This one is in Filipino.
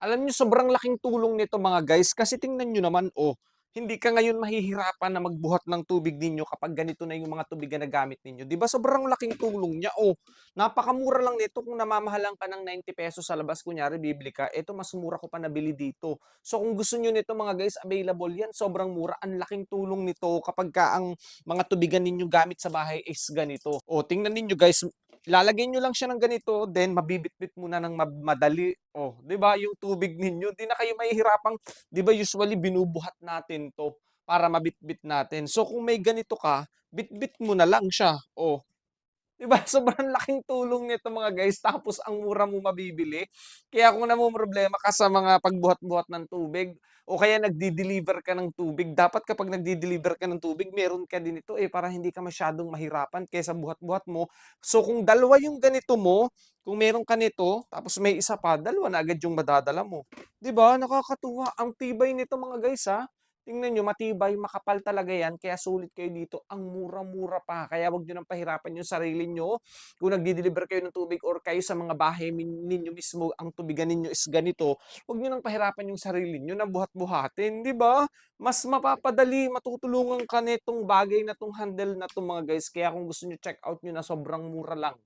Alam niyo sobrang laking tulong nito mga guys, kasi tingnan niyo naman, oh, hindi ka ngayon mahihirapan na magbuhat ng tubig ninyo kapag ganito na yung mga tubig na gamit ninyo. 'Di ba sobrang laking tulong niya, oh, napakamura lang nito kung namamahalan ka ng ₱90 sa labas kunyari bibili ka, eto mas mura ko pa nabili dito. So kung gusto niyo nito mga guys, available 'yan, sobrang mura, ang laking tulong nito kapagka ang mga tubigan ninyo gamit sa bahay is ganito. Oh, tingnan ninyo guys, ilalagay niyo lang siya ng ganito, then mabibitbit mo na ng madali. Oh, 'di ba yung tubig ninyo, 'di na kayo mahihirapang 'di ba usually binubuhat natin 'to para mabitbit natin. So kung may ganito ka, bitbit mo na lang siya. Oh, 'di ba sobrang laking tulong nito mga guys, tapos ang mura mo mabibili. Kaya kung namomroblema ka sa mga pagbuhat-buhat ng tubig o kaya nagde-deliver ka ng tubig, dapat kapag nagde-deliver ka ng tubig meron ka din ito, eh, para hindi ka masyadong mahirapan kaysa buhat-buhat mo. So kung dalawa yung ganito mo, kung meron ka nito tapos may isa pa, dalawa na agad yung madadala mo. 'Di ba nakakatuwa, ang tibay nito mga guys, tingnan niyo matibay, makapal talaga 'yan kaya sulit kayo dito, ang mura-mura pa. Kaya wag niyo ng pahirapan yung sarili niyo. Kung nagde-deliver kayo ng tubig or kayo sa mga bahay ninyo mismo ang tubigan ninyo is ganito, wag niyo ng pahirapan yung sarili niyo na buhat-buhatin, 'di ba? Mas mapapadali, matutulungan ka nitong bagay na 'tong handle na 'to mga guys. Kaya kung gusto niyo check out niyo na sobrang mura lang.